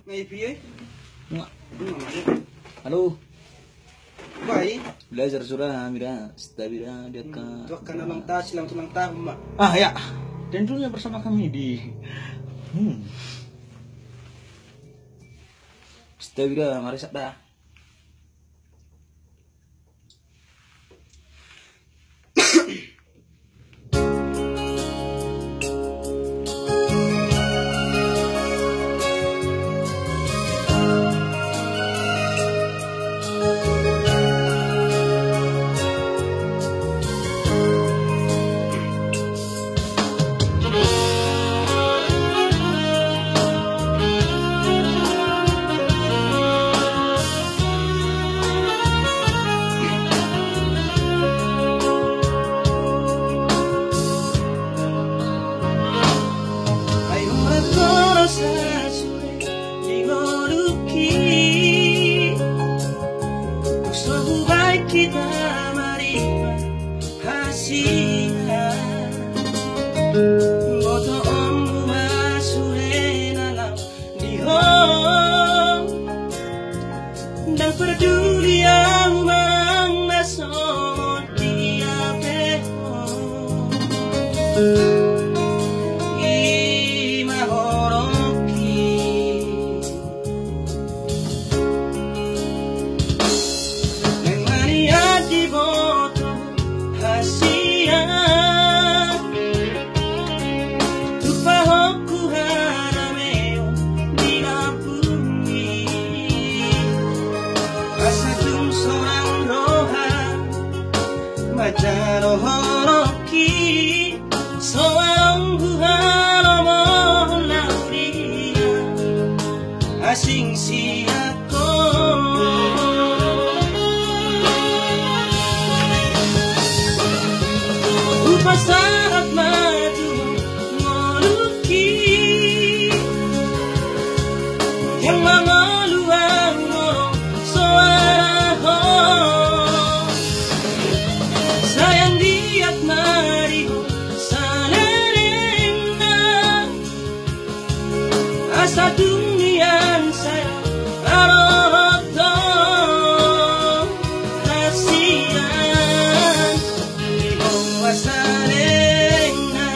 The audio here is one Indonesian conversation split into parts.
Ngày phía Halo. Baik. Belajar surah Mira, Stabira dia ke. Doakan ulang tahun, selamat ulang tahun, Mbak. Ya. Tentunya bersama kami di Stabira, mari sabda. Kita mari hasilnya moto ommu masure dalam dihong dan peduli yang mengasot dia behong Jaro horoki soang buhalo mohon lauria asing siako upah saat maju moluki yang mengeluang ngorong soaraho asa dunian saya aroto kasihan di bawah sarena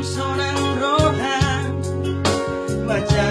sonang rohan baca